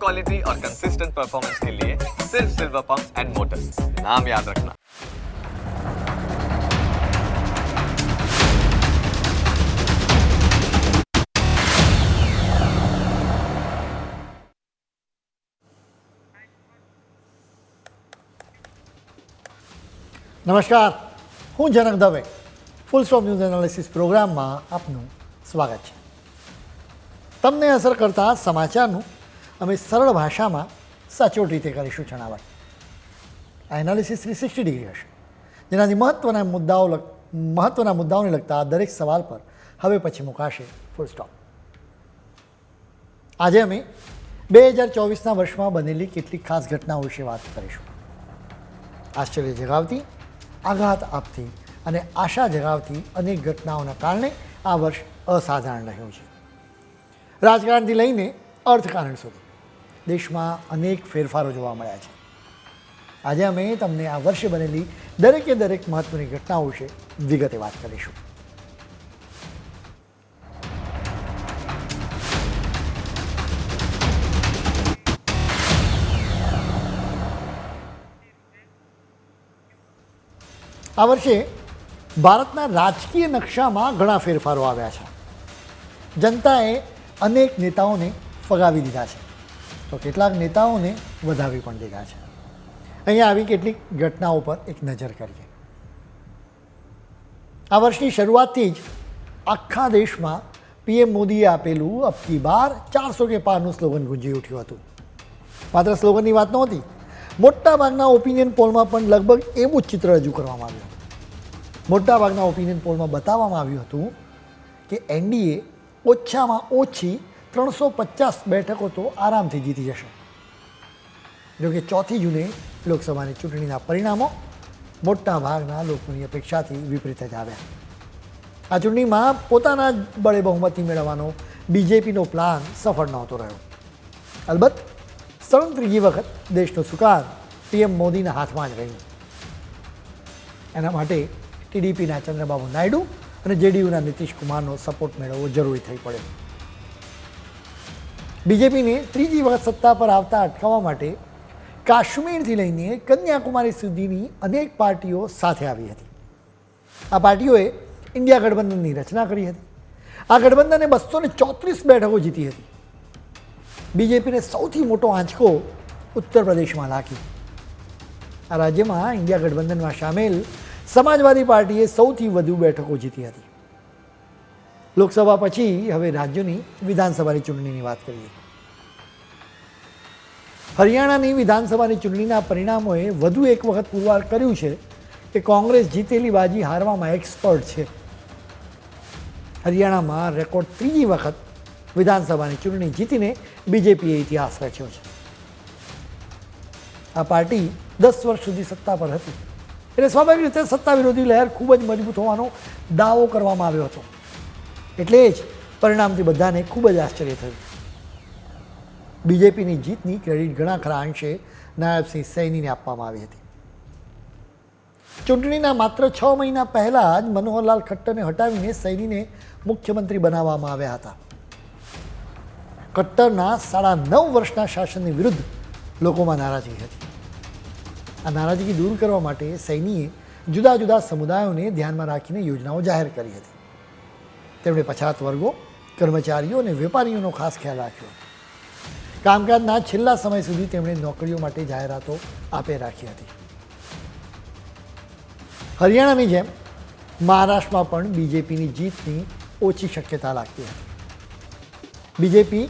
Quality और consistent performance के लिए सिर्फ सिल्वर पंप्स एंड मोटर्स, नाम याद रखना। નમસ્કાર, હું Janak Dave full stop news analysis પ્રોગ્રામમાં આપનું સ્વાગત છે. તમને અસર કરતા સમાચારનું અમે સરળ ભાષામાં સચોટ રીતે કરીશું જણાવટ. આ એનાલિસિસ 360 ડિગ્રી હશે, જેનાથી મહત્ત્વના મુદ્દાઓને લગતા દરેક સવાલ પર હવે પછી મુકાશે ફૂલ સ્ટોપ. આજે અમે 2024ના વર્ષમાં બનેલી કેટલીક ખાસ ઘટનાઓ વિશે વાત કરીશું. આશ્ચર્ય જગાવતી, આઘાત આપતી અને આશા જગાવતી અનેક ઘટનાઓના કારણે આ વર્ષ અસાધારણ રહ્યું છે. રાજકારણથી લઈને અર્થકારણ સુધી દેશમાં અનેક ફેરફારો જોવા મળ્યા છે. આજે અમે તમને આ વર્ષે બનેલી દરેક મહત્ત્વની ઘટનાઓ વિશે વિગતે વાત કરીશું. આ વર્ષે ભારતના રાજકીય નકશામાં ઘણા ફેરફારો આવ્યા છે. જનતાએ અનેક નેતાઓને ફગાવી દીધા છે, તો કેટલાક નેતાઓને વધાવી પણ દીધા છે. અહીંયા આવી કેટલીક ઘટનાઓ પર એક નજર કરીએ. આ વર્ષની શરૂઆતથી જ આખા દેશમાં પીએમ મોદીએ આપેલું અબ કી બાર 400 કે પારનું સ્લોગન ગુંજી ઉઠ્યું હતું. માત્ર સ્લોગનની વાત નહોતી, મોટાભાગના ઓપિનિયન પોલમાં પણ લગભગ એવું જ ચિત્ર રજૂ કરવામાં આવ્યું. મોટાભાગના ઓપિનિયન પોલમાં બતાવવામાં આવ્યું હતું કે એનડીએ ઓછામાં ઓછી 350 બેઠકો તો આરામથી જીતી જશે. જોકે 4 જૂને લોકસભાની ચૂંટણીના પરિણામો મોટાભાગના લોકોની અપેક્ષાથી વિપરીત જ આવ્યા. આ ચૂંટણીમાં પોતાના જ બળે બહુમતી મેળવવાનો બીજેપીનો પ્લાન સફળ નહોતો રહ્યો. અલબત્ત સળંગ ત્રીજી વખત દેશનું સુકાન પીએમ મોદીના હાથમાં જ રહ્યું. એના માટે ટીડીપીના ચંદ્રબાબુ નાયડુ અને જેડીયુના નીતિશ કુમારનો સપોર્ટ મેળવવો જરૂરી થઈ પડ્યો. બીજેપીને ત્રીજી વખત સત્તા પર આવતા અટકાવવા માટે કાશ્મીરથી લઈને કન્યાકુમારી સુધીની અનેક પાર્ટીઓ સાથે આવી હતી. આ પાર્ટીઓએ ઇન્ડિયા ગઠબંધનની રચના કરી હતી. આ ગઠબંધને 234 બેઠકો જીતી હતી. બીજેપીને સૌથી મોટો આંચકો ઉત્તર પ્રદેશમાં લાગી. આ રાજ્યમાં ઇન્ડિયા ગઠબંધનમાં સામેલ સમાજવાદી પાર્ટીએ સૌથી વધુ બેઠકો જીતી હતી. લોકસભા પછી હવે રાજ્યોની વિધાનસભાની ચૂંટણીની વાત કરીએ. હરિયાણાની વિધાનસભાની ચૂંટણીના પરિણામોએ વધુ એક વખત પુરવાર કર્યું છે કે કોંગ્રેસ જીતેલી બાજી હારવામાં એક્સપર્ટ છે. હરિયાણામાં રેકોર્ડ ત્રીજી વખત વિધાનસભાની ચૂંટણી જીતીને બીજેપીએ ઇતિહાસ રચ્યો છે. આ પાર્ટી 10 વર્ષ સુધી સત્તા પર હતી, એટલે સ્વાભાવિક રીતે સત્તા વિરોધી લહેર ખૂબ જ મજબૂત હોવાનો દાવો કરવામાં આવ્યો હતો. એટલે જ પરિણામથી બધાને ખૂબ જ આશ્ચર્ય થયું. બીજેપીની જીતની ક્રેડિટ ઘણા ખરા અંશે નાયબસિંહ સૈનીને આપવામાં આવી હતી. ચૂંટણીના માત્ર 6 મહિના પહેલાં જ મનોહરલાલ ખટ્ટરને હટાવીને સૈનીને મુખ્યમંત્રી બનાવવામાં આવ્યા હતા. ખટ્ટરના 9.5 વર્ષના શાસનની વિરુદ્ધ લોકોમાં નારાજગી હતી. આ નારાજગી દૂર કરવા માટે સૈનીએ જુદા જુદા સમુદાયોને ધ્યાનમાં રાખીને યોજનાઓ જાહેર કરી હતી. તેમણે પછાત વર્ગો, કર્મચારીઓ અને વેપારીઓનો ખાસ ખ્યાલ રાખ્યો. કામકાજના છેલ્લા સમય સુધી તેમણે નોકરીઓ માટે જાહેરાતો આપે રાખી હતી. હરિયાણાની જેમ મહારાષ્ટ્રમાં પણ બીજેપીની જીતની ઓછી શક્યતા લાગતી હતી. બીજેપી,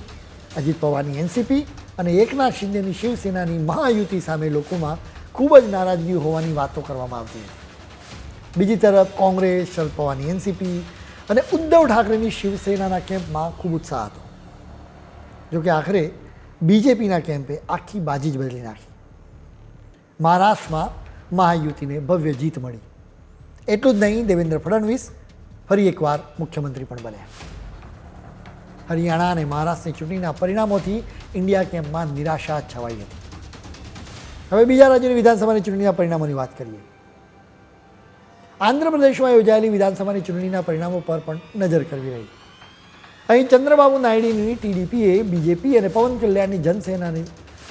અજીત પવારની એનસીપી અને એકનાથ શિંદેની શિવસેનાની મહાયુતિ સામે લોકોમાં ખૂબ જ નારાજગી હોવાની વાતો કરવામાં આવતી હતી. બીજી તરફ કોંગ્રેસ, શરદ પવારની એનસીપી અને ઉદ્ધવ ઠાકરેની શિવસેનાના કેમ્પમાં ખૂબ ઉત્સાહ હતો. જોકે આખરે બીજેપીના કેમ્પે આખી બાજી જ બદલી નાખી. મહારાષ્ટ્રમાં મહાયુતિને ભવ્ય જીત મળી. એટલું જ નહીં, દેવેન્દ્ર ફડણવીસ ફરી એકવાર મુખ્યમંત્રી પણ બન્યા. હરિયાણા અને મહારાષ્ટ્રની ચૂંટણીના પરિણામોથી ઇન્ડિયા કેમ્પમાં નિરાશા છવાઈ હતી. હવે બીજા રાજ્યોની વિધાનસભાની ચૂંટણીના પરિણામોની વાત કરીએ. આંધ્રપ્રદેશમાં યોજાયેલી વિધાનસભાની ચૂંટણીના પરિણામો પર પણ નજર કરવી રહી. અહીં ચંદ્રબાબુ નાયડુની ટીડીપીએ બીજેપી અને પવન કલ્યાણની જનસેનાની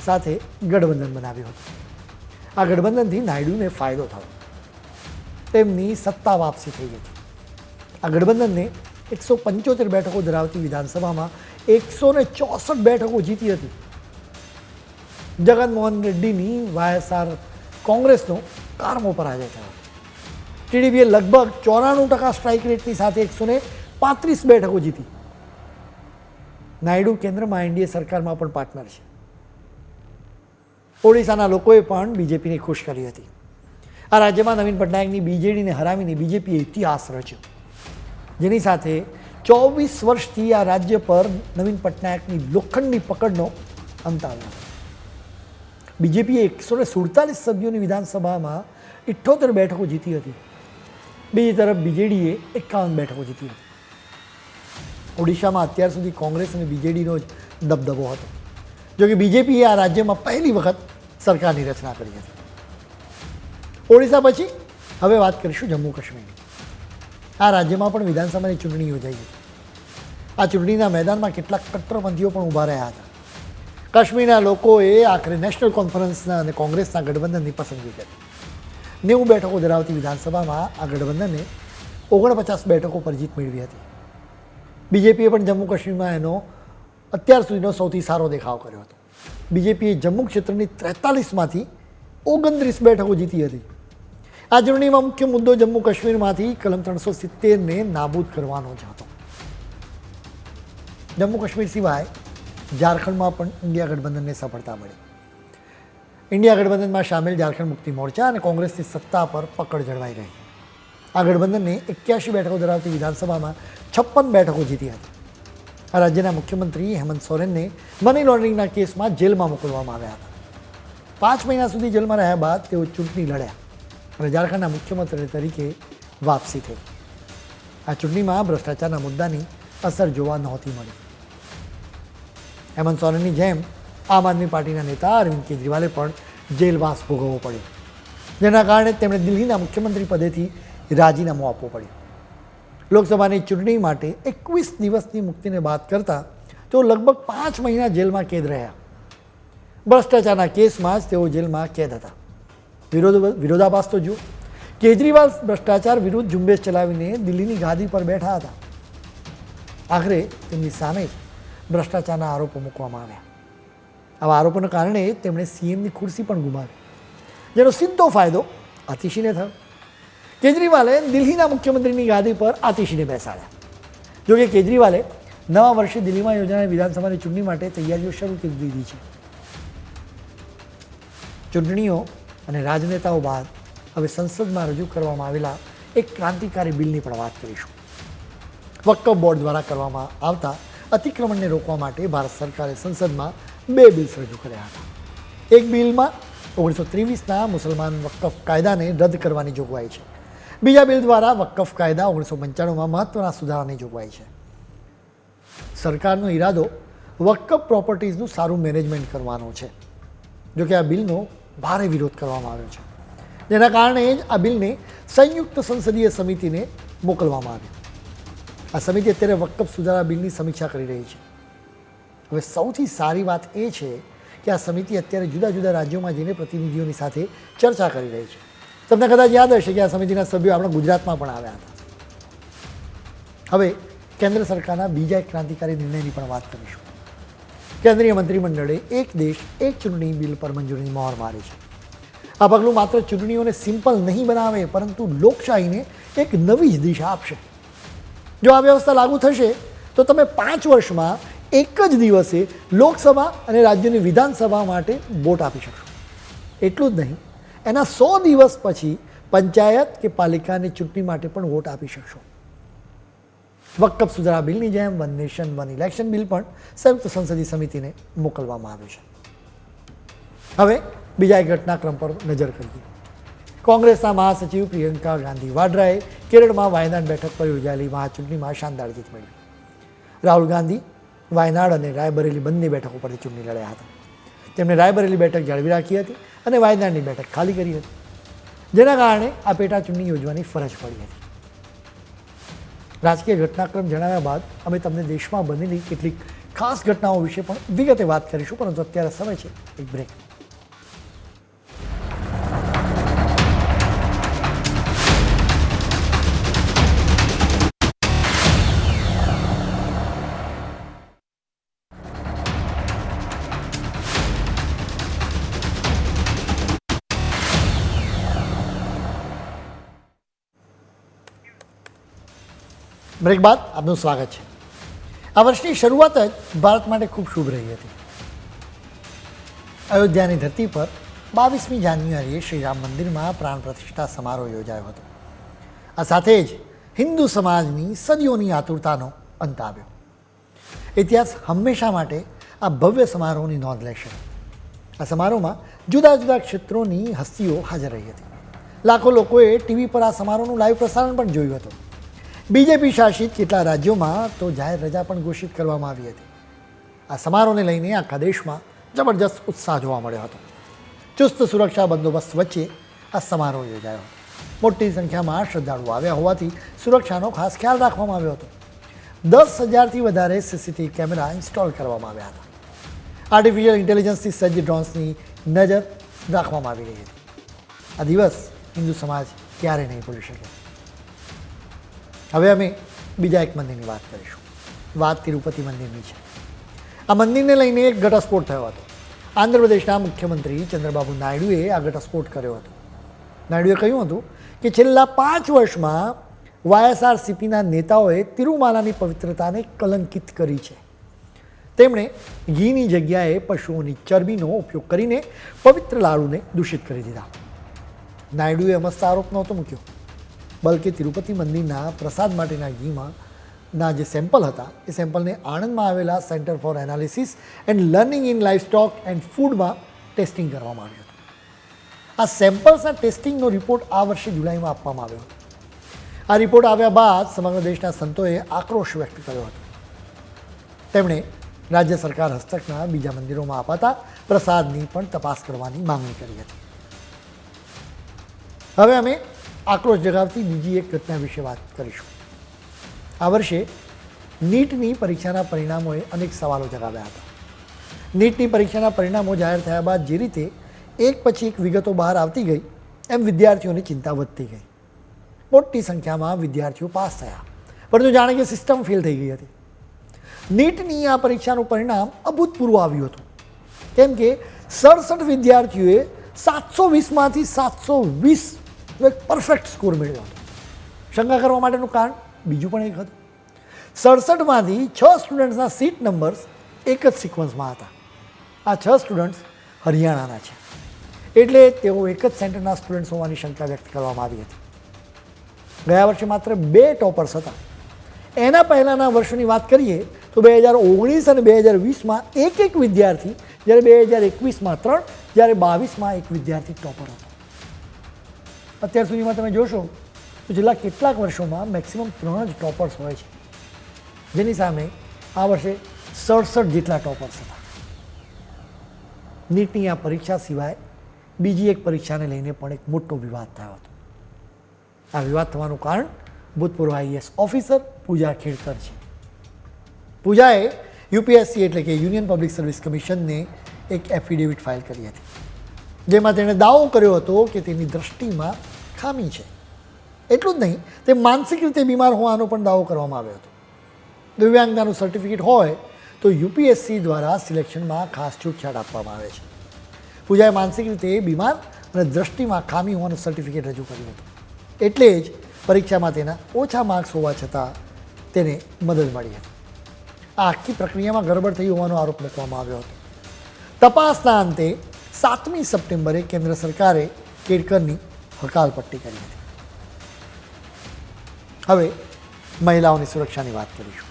સાથે ગઠબંધન બનાવ્યું હતું. આ ગઠબંધનથી નાયડુને ફાયદો થયો, તેમની સત્તા વાપસી થઈ ગઈ. આ ગઠબંધનને 175 બેઠકો ધરાવતી વિધાનસભામાં 164 બેઠકો જીતી હતી. જગનમોહન રેડ્ડીની વાયએસઆર કોંગ્રેસનો કારમો પરાજય થયો. ટીડીપીએ લગભગ 94% સ્ટ્રાઇક રેટની સાથે 135 બેઠકો જીતી. નાયડુ કેન્દ્રમાં એનડીએ સરકારમાં પણ પાર્ટનર છે. ઓડિશાના લોકોએ પણ બીજેપીને ખુશ કરી હતી. આ રાજ્યમાં નવીન પટનાયકની બીજેડીને હરાવીને બીજેપીએ ઇતિહાસ રચ્યો, જેની સાથે 24 વર્ષથી આ રાજ્ય પર નવીન પટનાયકની લોખંડની પકડનો અંત આવ્યો. બીજેપીએ 147 સભ્યોની વિધાનસભામાં 78 બેઠકો જીતી હતી. બીજી તરફ બીજેડીએ 51 બેઠકો જીતી હતી. ઓડિશામાં અત્યાર સુધી કોંગ્રેસ અને બીજેડીનો જ દબદબો હતો, જોકે બીજેપીએ આ રાજ્યમાં પહેલી વખત સરકારની રચના કરી હતી. ઓડિશા પછી હવે વાત કરીશું જમ્મુ કાશ્મીરની. આ રાજ્યમાં પણ વિધાનસભાની ચૂંટણી યોજાઈ હતી. આ ચૂંટણીના મેદાનમાં કેટલાક કટ્ટરપંથીઓ પણ ઊભા રહ્યા હતા. કાશ્મીરના લોકોએ આખરે નેશનલ કોન્ફરન્સના અને કોંગ્રેસના ગઠબંધનની પસંદગી કરી. 90 બેઠકો ધરાવતી વિધાનસભામાં આ ગઠબંધને 49 બેઠકો પર જીત મેળવી હતી. બીજેપીએ પણ જમ્મુ કાશ્મીરમાં એનો અત્યાર સુધીનો સૌથી સારો દેખાવ કર્યો હતો. બીજેપીએ જમ્મુ ક્ષેત્રની 43માંથી 29 બેઠકો જીતી હતી. આ ચૂંટણીમાં મુખ્ય મુદ્દો જમ્મુ કાશ્મીરમાંથી કલમ 370ને નાબૂદ કરવાનો જ હતો. જમ્મુ કાશ્મીર સિવાય ઝારખંડમાં પણ ઇન્ડિયા ગઠબંધનને સફળતા મળી. ઇન્ડિયા ગઠબંધનમાં સામેલ ઝારખંડ મુક્તિ મોરચા અને કોંગ્રેસની સત્તા પર પકડ જળવાઈ રહી. આ ગઠબંધનને 81 બેઠકો ધરાવતી વિધાનસભામાં 56 બેઠકો જીતી હતી. આ રાજ્યના મુખ્યમંત્રી હેમંત સોરેનને મની લોન્ડરિંગના કેસમાં જેલમાં મોકલવામાં આવ્યા હતા. 5 મહિના સુધી જેલમાં રહ્યા બાદ તેઓ ચૂંટણી લડ્યા અને ઝારખંડના મુખ્યમંત્રી તરીકે વાપસી થઈ. આ ચૂંટણીમાં ભ્રષ્ટાચારના મુદ્દાની અસર જોવા નહોતી મળી. હેમંત સોરેનની જેમ આમ આદમી પાર્ટીના નેતા અરવિંદ કેજરીવાલે પણ જેલવાસ ભોગવવો પડ્યો, જેના કારણે તેમણે દિલ્હીના મુખ્યમંત્રી પદેથી રાજીનામું આપવું પડ્યું. લોકસભાની ચૂંટણી માટે 21 દિવસની મુક્તિને બાદ કરતાં તેઓ લગભગ 5 મહિના જેલમાં કેદ રહ્યા. ભ્રષ્ટાચારના કેસમાં જ તેઓ જેલમાં કેદ હતા. વિરોધાભાસ તો જુઓ, કેજરીવાલ ભ્રષ્ટાચાર વિરુદ્ધ ઝુંબેશ ચલાવીને દિલ્હીની ગાદી પર બેઠા હતા. આખરે તેમની સામે ભ્રષ્ટાચારના આરોપો મૂકવામાં આવ્યા. આવા આરોપોના કારણે તેમણે સીએમની ખુરશી પણ ગુમાવી, જેનો સીધો ફાયદો આતિશીને થયો. કેજરીવાલે દિલ્હીના મુખ્યમંત્રીની ગાદી પર આતિશીને બેસાડ્યા. જોકે કેજરીવાલે નવા વર્ષે દિલ્હીમાં યોજાનારી વિધાનસભાની ચૂંટણી માટે તૈયારીઓ શરૂ કરી દીધી છે. ચૂંટણીઓ અને રાજનેતાઓ બાદ હવે સંસદમાં રજૂ કરવામાં આવેલા એક ક્રાંતિકારી બિલની પણ વાત કરીશું. વક્ફ બોર્ડ દ્વારા કરવામાં આવતા અતિક્રમણને રોકવા માટે ભારત સરકારે સંસદમાં 2 બિલ્સ રજૂ કર્યા હતા. એક બિલમાં 1923ના મુસલમાન વક્ફ કાયદાને રદ કરવાની જોગવાઈ છે. બીજા બિલ દ્વારા વક્ફ કાયદા 1995માં મહત્ત્વના સુધારાની જોગવાઈ છે. સરકારનો ઈરાદો વક્ફ પ્રોપર્ટીઝનું સારું મેનેજમેન્ટ કરવાનો છે. જોકે આ બિલનો ભારે વિરોધ કરવામાં આવ્યો છે, જેના કારણે જ આ બિલને સંયુક્ત સંસદીય સમિતિને મોકલવામાં આવ્યું. આ સમિતિ અત્યારે વક્ફ સુધારા બિલની સમીક્ષા કરી રહી છે. હવે સૌથી સારી વાત એ છે કે આ સમિતિ અત્યારે જુદા જુદા રાજ્યોમાં જઈને પ્રતિનિધિઓની સાથે ચર્ચા કરી રહી છે. તમને કદાચ યાદ હશે કે આ સમિતિના સભ્યો આપણા ગુજરાતમાં પણ આવ્યા હતા. હવે કેન્દ્ર સરકારના બીજા એક ક્રાંતિકારી નિર્ણયની પણ વાત કરીશું. કેન્દ્રીય મંત્રીમંડળે એક દેશ એક ચૂંટણી બિલ પર મંજૂરીની મહોર મારી છે. આ પગલું માત્ર ચૂંટણીઓને સિમ્પલ નહીં બનાવે, પરંતુ લોકશાહીને એક નવી જ દિશા આપશે. જો આ વ્યવસ્થા લાગુ થશે તો તમે 5 વર્ષમાં એક જ દિવસે લોકસભા અને રાજ્યની વિધાનસભા માટે વોટ આપી શકશો. એટલું જ નહીં, એના 100 દિવસ પછી પંચાયત કે પાલિકાની ચૂંટણી માટે પણ વોટ આપી શકશો. વક્ફ સુધારા બિલની જેમ one nation one election bill પણ સંયુક્ત સંસદીય સમિતિને મોકલવામાં આવ્યું છે. હવે બીજા એક ઘટનાક્રમ પર નજર કરીએ. કોંગ્રેસના મહાસચિવ પ્રિયંકા ગાંધી વાડ્રાએ કેરળમાં વાયનાડ બેઠક પર યોજાયેલી મહાચૂંટણીમાં શાનદાર જીત મેળવી. રાહુલ ગાંધી વાયનાડ અને રાયબરેલી બંને બેઠકો પરથી ચૂંટણી લડ્યા હતા. તેમણે રાયબરેલી બેઠક જાળવી રાખી હતી અને વાયનાડની બેઠક ખાલી કરી હતી, જેના કારણે આ પેટા ચૂંટણી યોજવાની ફરજ પડી હતી. રાજકીય ઘટનાક્રમ જણાવ્યા બાદ અમે તમને દેશમાં બનેલી કેટલીક ખાસ ઘટનાઓ વિશે પણ વિગતે વાત કરીશું, પરંતુ અત્યારે સમય છે એક બ્રેક. બ્રેક બાદ આપનું સ્વાગત છે. આ વર્ષની શરૂઆત જ ભારત માટે ખૂબ શુભ રહી હતી. અયોધ્યાની ધરતી પર 22મી જાન્યુઆરીએ શ્રી રામ મંદિરમાં પ્રાણ પ્રતિષ્ઠા સમારોહ યોજાયો હતો. આ સાથે જ હિન્દુ સમાજની સદીઓની આતુરતાનો અંત આવ્યો. ઇતિહાસ હંમેશા માટે આ ભવ્ય સમારોહની નોંધ લેશે. આ સમારોહમાં જુદા જુદા ક્ષેત્રોની હસ્તીઓ હાજર રહી હતી. લાખો લોકોએ ટીવી પર આ સમારોહનું લાઈવ પ્રસારણ પણ જોયું હતું. બીજેપી શાસિત કેટલા રાજ્યોમાં તો જાહેર રજા પણ ઘોષિત કરવામાં આવી હતી. આ સમારોહને લઈને આખા દેશમાં જબરજસ્ત ઉત્સાહ જોવા મળ્યો હતો. ચુસ્ત સુરક્ષા બંદોબસ્ત વચ્ચે આ સમારોહ યોજાયો હતો. મોટી સંખ્યામાં શ્રદ્ધાળુઓ આવ્યા હોવાથી સુરક્ષાનો ખાસ ખ્યાલ રાખવામાં આવ્યો હતો. 10,000થી વધારે સીસીટીવી કેમેરા ઇન્સ્ટોલ કરવામાં આવ્યા હતા. આર્ટિફિશિયલ ઇન્ટેલિજન્સથી સજ્જ ડ્રોન્સની નજર રાખવામાં આવી રહી હતી. આ દિવસ હિન્દુ સમાજ ક્યારે નહીં ભૂલી શકે. હવે અમે બીજા એક મંદિરની વાત કરીશું. વાત તિરુપતિ મંદિરની છે. આ મંદિરને લઈને એક ઘટસ્ફોટ થયો હતો. આંધ્રપ્રદેશના મુખ્યમંત્રી ચંદ્રબાબુ નાયડુએ આ ઘટસ્ફોટ કર્યો હતો. નાયડુએ કહ્યું હતું કે છેલ્લા 5 વર્ષમાં વાયએસઆરસીપીના નેતાઓએ તિરુમાલાની પવિત્રતાને કલંકિત કરી છે. તેમણે ઘીની જગ્યાએ પશુઓની ચરબીનો ઉપયોગ કરીને પવિત્ર લાડુને દૂષિત કરી દીધા. નાયડુએ મસ્ત આરોપ નહોતો મૂક્યો, બલકે તિરુપતિ મંદિરના પ્રસાદ માટેના ઘીમાં જે સેમ્પલ હતા એ સેમ્પલને આણંદમાં આવેલા centre for analysis and learning in livestock and ફૂડમાં ટેસ્ટિંગ કરવામાં આવ્યું હતું. આ સેમ્પલ્સના ટેસ્ટિંગનો રિપોર્ટ આ વર્ષે જુલાઈમાં આપવામાં આવ્યો હતો. આ રિપોર્ટ આવ્યા બાદ સમગ્ર દેશના સંતોએ આક્રોશ વ્યક્ત કર્યો હતો. તેમણે રાજ્ય સરકાર હસ્તકના બીજા મંદિરોમાં અપાતા પ્રસાદની પણ તપાસ કરવાની માંગણી કરી હતી. હવે અમે આક્રોશ જગાવતી બીજી એક ઘટના વિશે વાત કરીશું. આ વર્ષે નીટની પરીક્ષાના પરિણામોએ અનેક સવાલો જગાવ્યા હતા. નીટની પરીક્ષાના પરિણામો જાહેર થયા બાદ જે રીતે એક પછી એક વિગતો બહાર આવતી ગઈ, એમ વિદ્યાર્થીઓની ચિંતા વધતી ગઈ. મોટી સંખ્યામાં વિદ્યાર્થીઓ પાસ થયા, પરંતુ જાણે કે સિસ્ટમ ફેલ થઈ ગઈ હતી. નીટની આ પરીક્ષાનું પરિણામ અભૂતપૂર્વ આવ્યું હતું, કેમ કે 67 વિદ્યાર્થીઓએ 720માંથી 720 એક પરફેક્ટ સ્કોર મેળવ્યો હતો. શંકા કરવા માટેનું કારણ બીજું પણ એક હતું. 67માંથી 6 સ્ટુડન્ટ્સના સીટ નંબર્સ એક જ સિક્વન્સમાં હતા. આ 6 સ્ટુડન્ટ્સ હરિયાણાના છે, એટલે તેઓ એક જ સેન્ટરના સ્ટુડન્ટ્સ હોવાની શંકા વ્યક્ત કરવામાં આવી હતી. ગયા વર્ષે માત્ર 2 ટોપર્સ હતા. એના પહેલાંના વર્ષોની વાત કરીએ તો 2019 અને 2020માં એક વિદ્યાર્થી, જ્યારે 2021માં 3, જ્યારે 22માં એક વિદ્યાર્થી ટોપર હતો. અત્યાર સુધીમાં તમે જોશો તો છેલ્લા કેટલાક વર્ષોમાં મેક્સિમમ 3 જ ટોપર્સ હોય છે, જેની સામે આ વર્ષે 67 જેટલા ટોપર્સ હતા. નીટની આ પરીક્ષા સિવાય બીજી એક પરીક્ષાને લઈને પણ એક મોટો વિવાદ થયો હતો. આ વિવાદ થવાનું કારણ ભૂતપૂર્વ આઈએએસ ઓફિસર પૂજા ખેડકર છે. પૂજાએ યુપીએસસી એટલે કે યુનિયન પબ્લિક સર્વિસ કમિશનને એક એફિડેવિટ ફાઇલ કરી હતી, જેમાં તેણે દાવો કર્યો હતો કે તેની દૃષ્ટિમાં ખામી છે. એટલું જ નહીં, તે માનસિક રીતે બીમાર હોવાનો પણ દાવો કરવામાં આવ્યો હતો. દિવ્યાંગતાનું સર્ટિફિકેટ હોય તો યુપીએસસી દ્વારા સિલેક્શનમાં ખાસ છૂટછાટ આપવામાં આવે છે. પૂજાએ માનસિક રીતે બીમાર અને દૃષ્ટિમાં ખામી હોવાનું સર્ટિફિકેટ રજૂ કર્યું હતું, એટલે જ પરીક્ષામાં તેના ઓછા માર્ક્સ હોવા છતાં તેને મદદ મળી હતી. આ આખી પ્રક્રિયામાં ગડબડ થઈ હોવાનો આરોપ મૂકવામાં આવ્યો હતો. તપાસના અંતે 7મી સપ્ટેમ્બરે કેન્દ્ર સરકારે કેડકરની હકાલપટ્ટી કરી હતી. હવે મહિલાઓની સુરક્ષાની વાત કરીશું.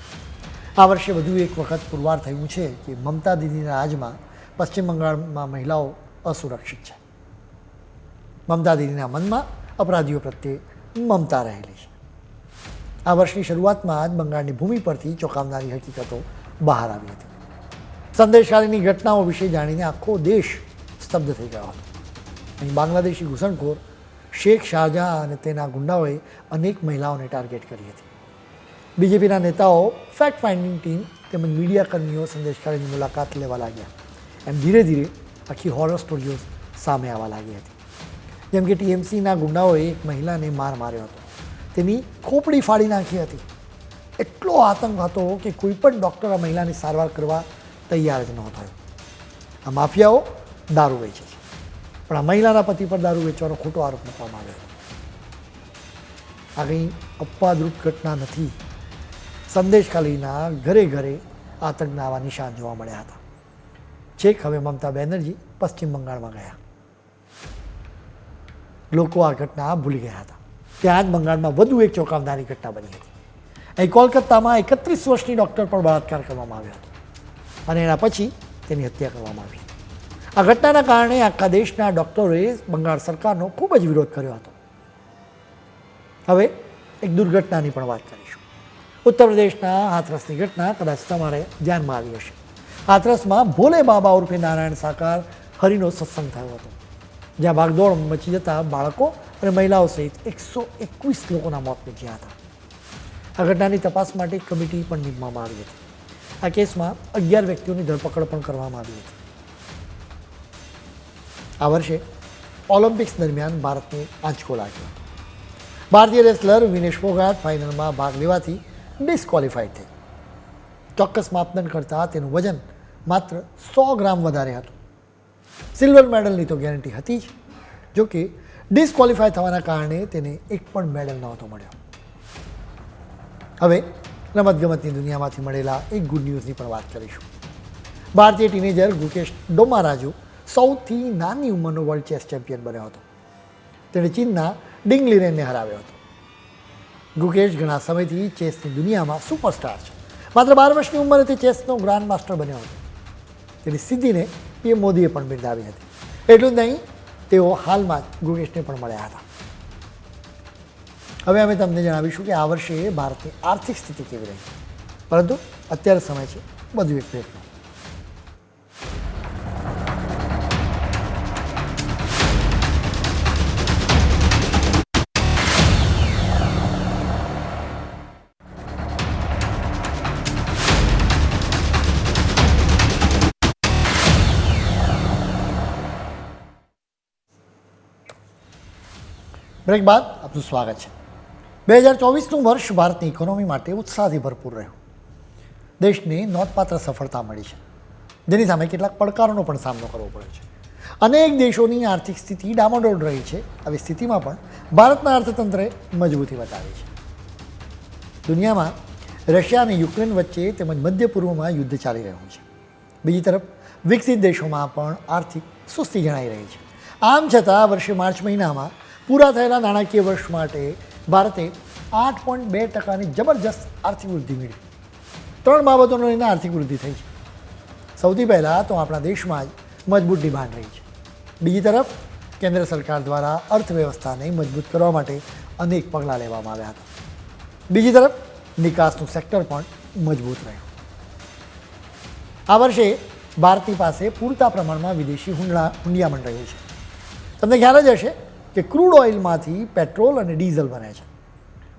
આ વર્ષે વધુ એક વખત પુરવાર થયું છે કે મમતા દીદીના રાજમાં પશ્ચિમ બંગાળમાં મહિલાઓ અસુરક્ષિત છે. મમતા દીદીના મનમાં અપરાધીઓ પ્રત્યે મમતા રહેલી છે. આ વર્ષની શરૂઆતમાં જ બંગાળની ભૂમિ પરથી ચોંકાવનારી હકીકતો બહાર આવી હતી. સંદેશકારીની ઘટનાઓ વિશે જાણીને આખો દેશ સ્તબ્ધ થઈ ગયો હતો. અહીં બાંગ્લાદેશી ઘૂસણખોર શેખ શાહજહાં અને તેના ગુંડાઓએ અનેક મહિલાઓને ટાર્ગેટ કરી હતી. બીજેપીના નેતાઓ ફેક્ટ ફાઇન્ડિંગ ટીમ તેમજ મીડિયા કર્મીઓ સંદેશકારીની મુલાકાત લેવા લાગ્યા. એમ ધીરે ધીરે આખી હોરર સ્ટોરીઓ સામે આવવા લાગી હતી. જેમ કે ટીએમસીના ગુંડાઓએ એક મહિલાને માર માર્યો હતો, તેની ખોપડી ફાડી નાખી હતી. એટલો આતંક હતો કે કોઈ પણ ડૉક્ટર આ મહિલાની સારવાર કરવા તૈયાર જ નહોતો થયો. આ માફિયાઓ દારૂ વેચે છે, પણ આ મહિલાના પતિ પર દારૂ વેચવાનો ખોટો આરોપ મૂકવામાં આવ્યો હતો. આ કંઈ અપવાદરૂપ ઘટના નથી. સંદેશખાલીના ઘરે ઘરે આતંકના આવા નિશાન જોવા મળ્યા હતા. છેક હવે મમતા બેનર્જી પશ્ચિમ બંગાળમાં ગયા. લોકો આ ઘટના ભૂલી ગયા હતા. ત્યાં જ બંગાળમાં વધુ એક ચોંકાવનારી ઘટના બની હતી. અહીં કોલકાતામાં 31 વર્ષની ડૉક્ટર પર બળાત્કાર કરવામાં આવ્યો હતો અને એના પછી તેની હત્યા કરવામાં આવી હતી. આ ઘટનાના કારણે આખા દેશના ડૉક્ટરોએ બંગાળ સરકારનો ખૂબ જ વિરોધ કર્યો હતો. હવે એક દુર્ઘટનાની પણ વાત કરીશું. ઉત્તર પ્રદેશના હાથરસની ઘટના કદાચ તમારે ધ્યાનમાં આવી હશે. હાથરસમાં ભોલે બાબા ઉર્ફે નારાયણ સાકાર હરિનો સત્સંગ થયો હતો, જ્યાં ભાગદોડ મચી જતા બાળકો અને મહિલાઓ સહિત 121 લોકોના મોત નીપજ્યા હતા. આ ઘટનાની તપાસ માટે એક કમિટી પણ નીમવામાં આવી હતી. આ કેસમાં 11 વ્યક્તિઓની ધરપકડ પણ કરવામાં આવી હતી. આ વર્ષે ઓલિમ્પિક્સ દરમિયાન ભારતને આંચકો લાગ્યો હતો. ભારતીય રેસલર વિનેશ ફોગાટ ફાઇનલમાં ભાગ લેવાથી ડિસ્ક્વોલિફાઈડ થઈ. ચોક્કસ માપદંડ કરતાં તેનું વજન માત્ર 100 ગ્રામ વધારે હતું. સિલ્વર મેડલની તો ગેરંટી હતી જ, જોકે ડિસ્ક્વોલિફાય થવાના કારણે તેને એક પણ મેડલ નહોતો મળ્યો. હવે રમતગમતની દુનિયામાંથી મળેલા એક ગુડ ન્યૂઝની પણ વાત કરીશું. ભારતીય ટીનેજર ગુકેશ ડોમારાજુ સૌથી નાની ઉંમરનો વર્લ્ડ ચેસ ચેમ્પિયન બન્યો હતો. તેણે ચીનના ડિંગ લીરેનને હરાવ્યો હતો. ગુકેશ ઘણા સમયથી ચેસની દુનિયામાં સુપરસ્ટાર છે. માત્ર 12 વર્ષની ઉંમરે તે ચેસનો ગ્રાન્ડ માસ્ટર બન્યો હતો. તેની સિદ્ધિને પીએમ મોદીએ પણ બિરદાવી હતી. એટલું જ નહીં, તેઓ હાલમાં જ ગુકેશને પણ મળ્યા હતા. હવે અમે તમને જણાવીશું કે આ વર્ષે ભારતની આર્થિક સ્થિતિ કેવી રહી. પરંતુ અત્યારે સમય છે વધુ એક બ્રેકનો. બ્રેક બાદ આપનું સ્વાગત છે. 2024નું વર્ષ ભારતની ઇકોનોમી માટે ઉત્સાહથી ભરપૂર રહ્યું. દેશને નોંધપાત્ર સફળતા મળી છે, જેની સામે કેટલાક પડકારોનો પણ સામનો કરવો પડ્યો છે. અનેક દેશોની આર્થિક સ્થિતિ ડામાડોળ રહી છે. આવી સ્થિતિમાં પણ ભારતના અર્થતંત્રે મજબૂતી બતાવી છે. દુનિયામાં રશિયા અને યુક્રેન વચ્ચે તેમજ મધ્ય પૂર્વમાં યુદ્ધ ચાલી રહ્યું છે. બીજી તરફ વિકસિત દેશોમાં પણ આર્થિક સુસ્તી જણાઈ રહી છે. આમ છતાં વર્ષે માર્ચ મહિનામાં પૂરા થયેલા નાણાકીય વર્ષ માટે ભારતે 8.2%ની જબરજસ્ત આર્થિક વૃદ્ધિ મેળવી. 3 બાબતોનો લઈને આર્થિક વૃદ્ધિ થઈ છે. સૌથી પહેલાં તો આપણા દેશમાં જ મજબૂત ડિમાન્ડ રહી છે. બીજી તરફ કેન્દ્ર સરકાર દ્વારા અર્થવ્યવસ્થાને મજબૂત કરવા માટે અનેક પગલાં લેવામાં આવ્યા હતા. બીજી તરફ નિકાસનું સેક્ટર પણ મજબૂત રહ્યું. આ વર્ષે ભારતની પાસે પૂરતા પ્રમાણમાં વિદેશી હુંડિયામણ રહ્યું છે. તમને ખ્યાલ જ હશે કે ક્રૂડ ઓઇલમાંથી પેટ્રોલ અને ડીઝલ બને છે.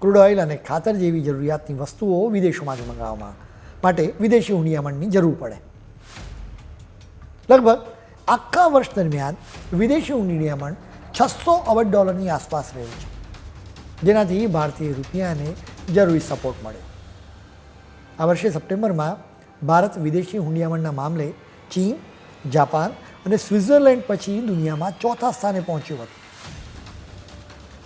ક્રૂડ ઓઇલ અને ખાતર જેવી જરૂરિયાતની વસ્તુઓ વિદેશોમાંથી મંગાવવા માટે વિદેશી હુંડિયામણની જરૂર પડે. લગભગ આખા વર્ષ દરમિયાન વિદેશી હુંડિયામણ $600 અબજની આસપાસ રહ્યું છે, જેનાથી ભારતીય રૂપિયાને જરૂરી સપોર્ટ મળે. આ વર્ષે સપ્ટેમ્બરમાં ભારત વિદેશી હુંડિયામણના મામલે ચીન, જાપાન અને સ્વિટ્ઝરલેન્ડ પછી દુનિયામાં ચોથા સ્થાને પહોંચ્યું હતું.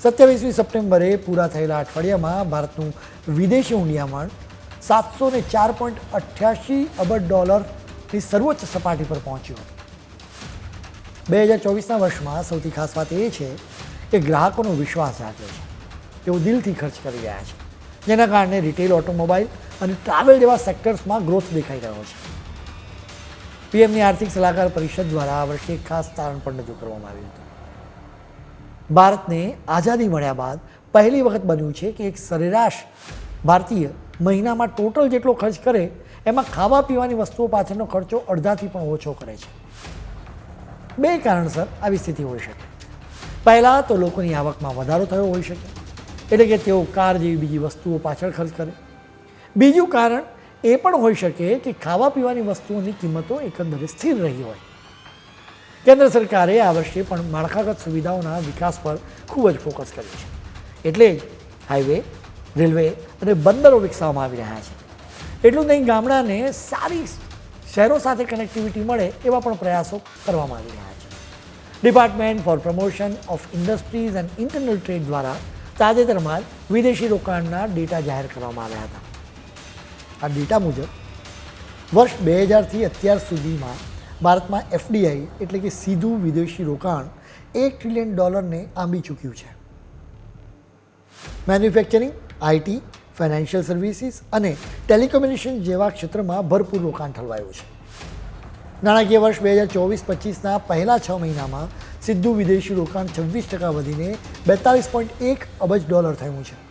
27મી સપ્ટેમ્બરે પૂરા થયેલા અઠવાડિયામાં ભારતનું વિદેશી હુંડિયામણ $704.88 અબજની સર્વોચ્ચ સપાટી પર પહોંચ્યું હતું. 2024ના વર્ષમાં સૌથી ખાસ વાત એ છે કે ગ્રાહકોનો વિશ્વાસ જાગ્યો છે. તેઓ દિલથી ખર્ચ કરી રહ્યા છે, જેના કારણે રિટેલ, ઓટોમોબાઈલ અને ટ્રાવેલ જેવા સેક્ટર્સમાં ગ્રોથ દેખાઈ રહ્યો છે. પીએમની આર્થિક સલાહકાર પરિષદ દ્વારા આ વર્ષે એક ખાસ તારણ પણ રજૂ કરવામાં આવ્યું હતું. ભારતને આઝાદી મળ્યા બાદ પહેલી વખત બન્યું છે કે એક સરેરાશ ભારતીય મહિનામાં ટોટલ જેટલો ખર્ચ કરે એમાં ખાવા પીવાની વસ્તુઓ પાછળનો ખર્ચો અડધાથી પણ ઓછો કરે છે. 2 કારણસર આવી સ્થિતિ હોઈ શકે. પહેલાં તો લોકોની આવકમાં વધારો થયો હોઈ શકે, એટલે કે તેઓ કાર જેવી બીજી વસ્તુઓ પાછળ ખર્ચ કરે. બીજું કારણ એ પણ હોઈ શકે કે ખાવા પીવાની વસ્તુઓની કિંમતો એકંદરે સ્થિર રહી હોય. કેન્દ્ર સરકારે આ વર્ષે પણ માળખાગત સુવિધાઓના વિકાસ પર ખૂબ જ ફોકસ કર્યું છે. એટલે જ હાઈવે, રેલવે અને બંદરો વિકસાવવામાં આવી રહ્યા છે. એટલું નહીં, ગામડાને સારી શહેરો સાથે કનેક્ટિવિટી મળે એવા પણ પ્રયાસો કરવામાં આવી રહ્યા છે. Department four promotion of industries and internal trade દ્વારા તાજેતરમાં જ વિદેશી રોકાણના ડેટા જાહેર કરવામાં આવ્યા હતા. આ ડેટા મુજબ વર્ષ 2000થી અત્યાર સુધીમાં ભારતમાં FDI એટલે કે સીધું વિદેશી રોકાણ $1 ટ્રિલિયન આંબી ચૂક્યું છે. મેન્યુફેક્ચરિંગ, IT, ફાઇનાન્શિયલ સર્વિસીસ અને ટેલિકોમ્યુનિકેશન જેવા ક્ષેત્રમાં ભરપૂર રોકાણ ઠલવાયું છે. નાણાકીય વર્ષ 2024-25ના પહેલા 6 મહિનામાં સીધું વિદેશી રોકાણ 26% વધીને $42.1 અબજ થયું છે.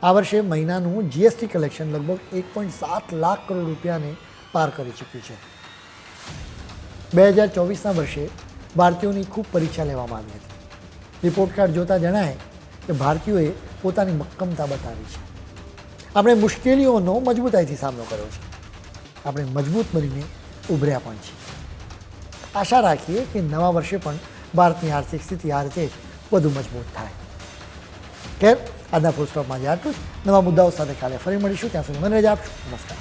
આ વર્ષે મહિનાનું GST કલેક્શન લગભગ 1.7 લાખ કરોડ રૂપિયાને પાર કરી ચૂક્યું છે. 2024ના વર્ષે ભારતીયોની ખૂબ પરીક્ષા લેવામાં આવી હતી. રિપોર્ટ કાર્ડ જોતા જણાય કે ભારતીયોએ પોતાની મક્કમતા બતાવી છે. આપણે મુશ્કેલીઓનો મજબૂતાઈથી સામનો કર્યો છે. આપણે મજબૂત બનીને ઉભર્યા પણ છીએ. આશા રાખીએ કે નવા વર્ષે પણ ભારતની આર્થિક સ્થિતિ આ રીતે જ વધુ મજબૂત થાય. ખેર, આજના ફૂલ સ્ટોપમાં જ આટલું જ. નવા મુદ્દાઓ સાથે કાલે ફરી મળીશું. ત્યાં સુધી મને રજા આપશો. નમસ્કાર.